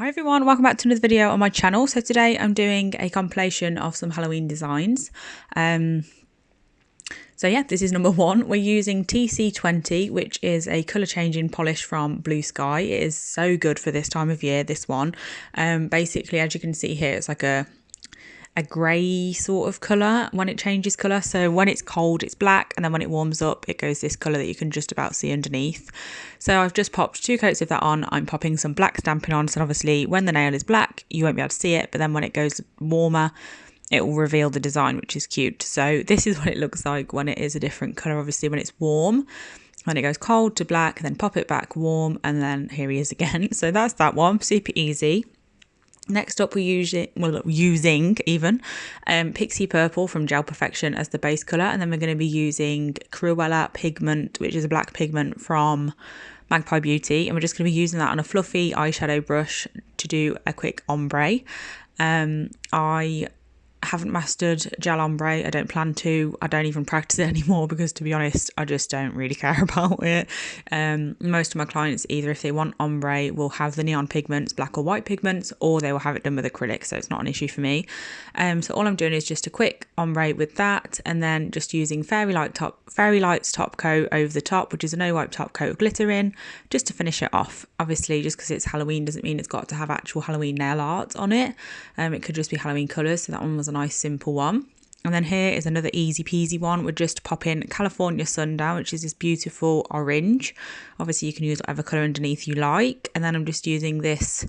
Hi everyone, welcome back to another video on my channel. So today I'm doing a compilation of some Halloween designs. So yeah, this is number one. We're using TC20, which is a colour changing polish from Blue Sky. It is so good for this time of year, this one. Basically, as you can see here, it's like a grey sort of colour when it changes colour. So when it's cold it's black, and then when it warms up it goes this colour that you can just about see underneath. So I've just popped 2 coats of that on. I'm popping some black stamping on, so obviously when the nail is black you won't be able to see it, but then when it goes warmer it will reveal the design, which is cute. So this is what it looks like when it is a different colour, obviously when it's warm. When it goes cold to black, then pop it back warm, and then here he is again. So that's that one, super easy. Next up, we're using Pixie Purple from Gel Perfection as the base colour, and then we're going to be using Cruella Pigment, which is a black pigment from Magpie Beauty, and we're just going to be using that on a fluffy eyeshadow brush to do a quick ombre. I haven't mastered gel ombre. I don't plan to. I don't even practice it anymore because, to be honest, I just don't really care about it. Most of my clients, either if they want ombre, will have the neon pigments, black or white pigments, or they will have it done with acrylic, so it's not an issue for me. So all I'm doing is just a quick ombre with that, and then just using Fairy Light's top coat over the top, which is a no wipe top coat of glitter in, just to finish it off. Obviously, just because it's Halloween doesn't mean it's got to have actual Halloween nail art on it. It could just be Halloween colours, so that one was a nice simple one. And then here is another easy peasy one. We're just popping California Sundown, which is this beautiful orange. Obviously you can use whatever colour underneath you like. And then I'm just using this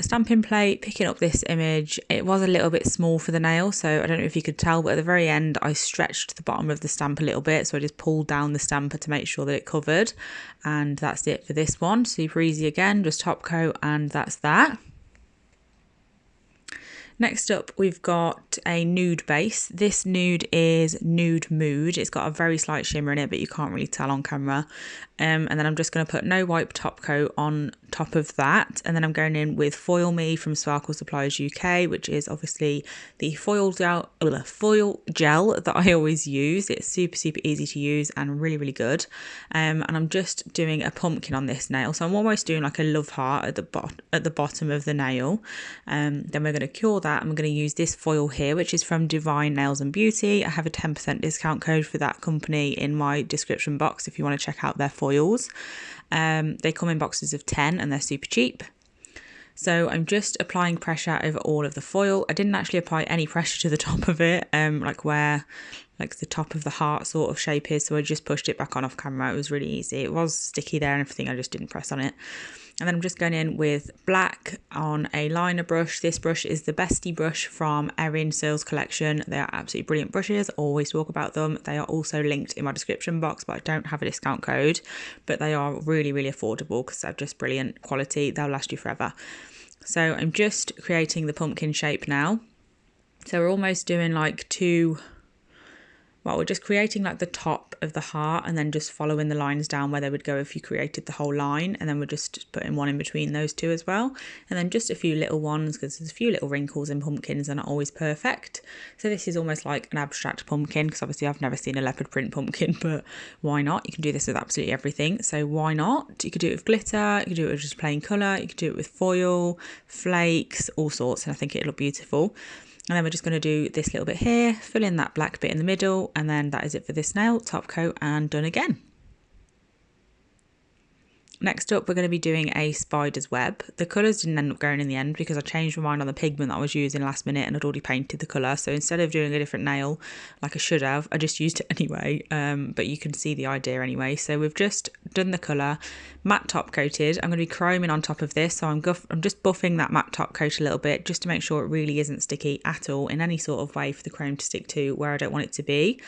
stamping plate, picking up this image. It was a little bit small for the nail, so I don't know if you could tell, but at the very end I stretched the bottom of the stamp a little bit, so I just pulled down the stamper to make sure that it covered. And that's it for this one. Super easy again, just top coat, and that's that. Next up, we've got a nude base. This nude is Nude Mood. It's got a very slight shimmer in it, but you can't really tell on camera. And then I'm just going to put no wipe top coat on top of that. And then I'm going in with Foil Me from Sparkle Supplies UK, which is obviously the foil gel that I always use. It's super, super easy to use and really, really good. And I'm just doing a pumpkin on this nail. So I'm almost doing like a love heart at the bottom of the nail. Then we're going to cure that. I'm going to use this foil here, which is from Divine Nails and Beauty. I have a 10% discount code for that company in my description box if you want to check out their foils. They come in boxes of 10 and they're super cheap. So I'm just applying pressure over all of the foil. I didn't actually apply any pressure to the top of it, like where the top of the heart sort of shape is. So I just pushed it back on off camera. It was really easy. It was sticky there and everything. I just didn't press on it. And then I'm just going in with black on a liner brush. This brush is the Bestie brush from Erin Sales Collection. They are absolutely brilliant brushes. Always talk about them. They are also linked in my description box, but I don't have a discount code. But they are really, really affordable because they're just brilliant quality. They'll last you forever. So I'm just creating the pumpkin shape now. So we're almost doing like we're just creating like the top of the heart and then just following the lines down where they would go if you created the whole line, and then we're just putting one in between those two as well, and then just a few little ones because there's a few little wrinkles in pumpkins. They're not always perfect. So this is almost like an abstract pumpkin because obviously I've never seen a leopard print pumpkin, but why not? You can do this with absolutely everything, so why not? You could do it with glitter, you could do it with just plain colour, you could do it with foil, flakes, all sorts, and I think it'll look beautiful. And then we're just going to do this little bit here, fill in that black bit in the middle, and then that is it for this nail, top coat and done again. Next up, we're going to be doing a spider's web. The colours didn't end up going in the end because I changed my mind on the pigment that I was using last minute and I'd already painted the colour. So instead of doing a different nail like I should have, I just used it anyway. But you can see the idea anyway. So we've just done the colour, matte top coated. I'm going to be chroming on top of this. So I'm just buffing that matte top coat a little bit just to make sure it really isn't sticky at all in any sort of way for the chrome to stick to where I don't want it to be.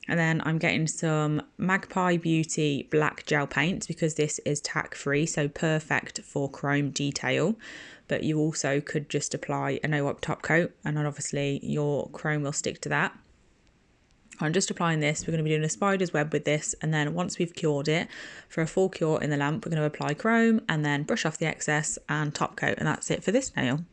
And then I'm getting some Magpie Beauty black gel paint because this is tack free, so perfect for chrome detail. But you also could just apply a no wipe top coat and then obviously your chrome will stick to that. I'm just applying this. We're going to be doing a spider's web with this, and then once we've cured it, for a full cure in the lamp, we're going to apply chrome and then brush off the excess and top coat, and that's it for this nail.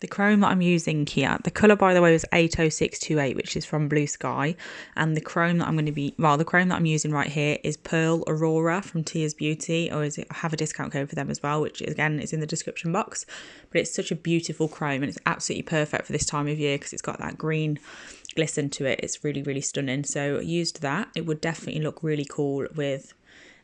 The chrome that I'm using here, the colour by the way was 80628, which is from Blue Sky, and the chrome that the chrome that I'm using right here is Pearl Aurora from Tia's Beauty, or I have a discount code for them as well, which again is in the description box. But it's such a beautiful chrome and it's absolutely perfect for this time of year because it's got that green glisten to it. It's really, really stunning. So I used that. It would definitely look really cool with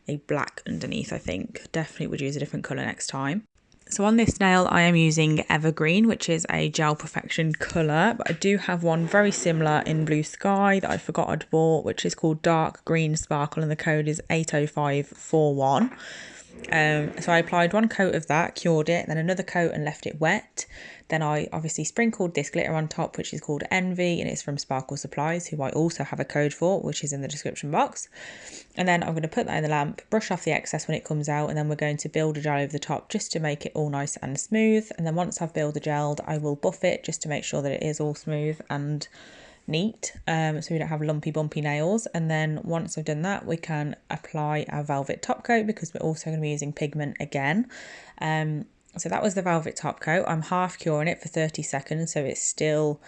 a black underneath, I think. Definitely would use a different colour next time. So on this nail I am using Evergreen, which is a Gel Perfection colour, but I do have one very similar in Blue Sky that I forgot I'd bought, which is called Dark Green Sparkle, and the code is 80541. So I applied one coat of that, cured it, then another coat and left it wet. Then I obviously sprinkled this glitter on top, which is called Envy, and it's from Sparkle Supplies, who I also have a code for, which is in the description box. And then I'm going to put that in the lamp, brush off the excess when it comes out, and then we're going to build a gel over the top just to make it all nice and smooth. And then once I've built the gel, I will buff it just to make sure that it is all smooth and neat, so we don't have lumpy bumpy nails. And then once I've done that, we can apply our velvet top coat because we're also going to be using pigment again. So that was the velvet top coat. I'm half curing it for 30 seconds, so it's still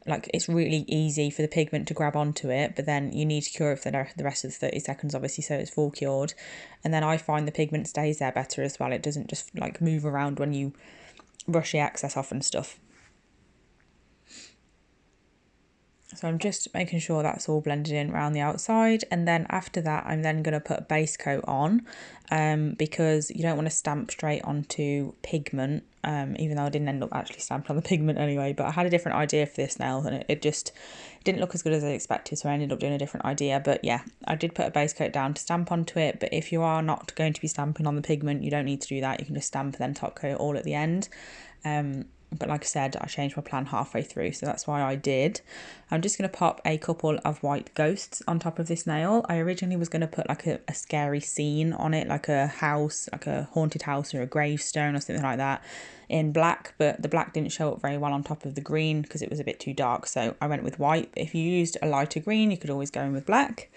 like, it's really easy for the pigment to grab onto it, but then you need to cure it for the rest of the 30 seconds obviously, so it's full cured. And then I find the pigment stays there better as well. It doesn't just like move around when you brush the excess off and stuff. So I'm just making sure that's all blended in around the outside, and then after that I'm then going to put a base coat on, because you don't want to stamp straight onto pigment, even though I didn't end up actually stamping on the pigment anyway, but I had a different idea for this nail and it just didn't look as good as I expected, so I ended up doing a different idea. But yeah, I did put a base coat down to stamp onto it, but if you are not going to be stamping on the pigment, you don't need to do that. You can just stamp and then top coat all at the end. But like I said, I changed my plan halfway through, so that's why I did. I'm just going to pop a couple of white ghosts on top of this nail. I originally was going to put like a scary scene on it, like a house, like a haunted house or a gravestone or something like that in black, but the black didn't show up very well on top of the green because it was a bit too dark, so I went with white. But if you used a lighter green, you could always go in with black.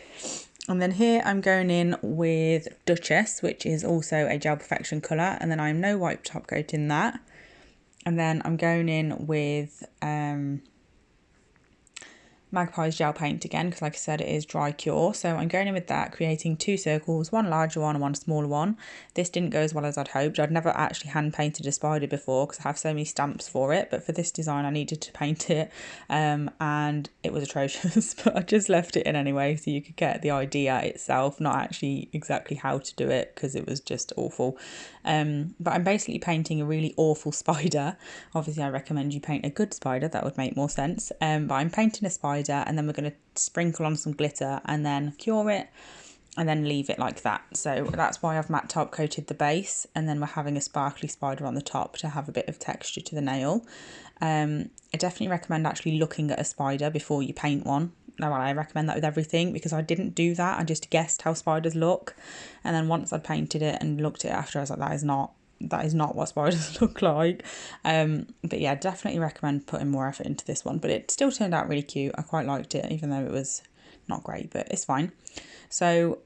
And then here I'm going in with Duchess, which is also a Gel Perfection colour, and then I'm no white top coat in that. And then I'm going in with Magpie's gel paint again, because like I said, it is dry cure. So I'm going in with that, creating two circles, one larger one and one smaller one. This didn't go as well as I'd hoped. I'd never actually hand painted a spider before because I have so many stamps for it, but for this design I needed to paint it, and it was atrocious, but I just left it in anyway so you could get the idea itself, not actually exactly how to do it because it was just awful. But I'm basically painting a really awful spider. Obviously I recommend you paint a good spider, that would make more sense, but I'm painting a spider, and then we're going to sprinkle on some glitter and then cure it and then leave it like that. So that's why I've matte top coated the base, and then we're having a sparkly spider on the top to have a bit of texture to the nail. I definitely recommend actually looking at a spider before you paint one. Well, I recommend that with everything because I didn't do that. I just guessed how spiders look, and then once I'd painted it and looked at it after, I was like, that is not what spiders look like. But yeah, definitely recommend putting more effort into this one, but it still turned out really cute. I quite liked it, even though it was not great, but it's fine. So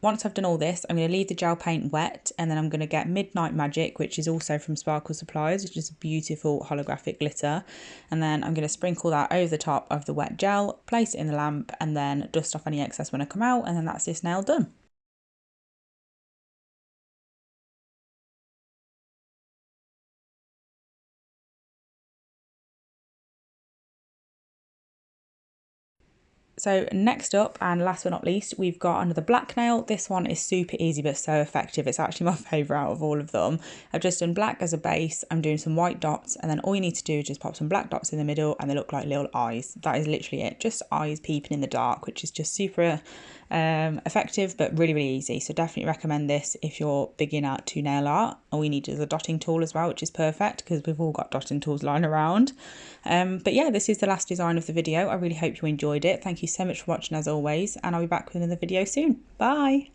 once I've done all this, I'm going to leave the gel paint wet, and then I'm going to get Midnight Magic, which is also from Sparkle Supplies, which is a beautiful holographic glitter, and then I'm going to sprinkle that over the top of the wet gel, place it in the lamp, and then dust off any excess when I come out, and then that's this nail done. So next up, and last but not least, we've got another black nail. This one is super easy but so effective. It's actually my favourite out of all of them. I've just done black as a base. I'm doing some white dots, and then all you need to do is just pop some black dots in the middle, and they look like little eyes. That is literally it. Just eyes peeping in the dark, which is just super effective but really, really easy. So definitely recommend this if you're beginner to nail art. All you need is a dotting tool as well, which is perfect because we've all got dotting tools lying around. But yeah, this is the last design of the video. I really hope you enjoyed it. Thank you so much for watching as always, and I'll be back with another video soon. Bye.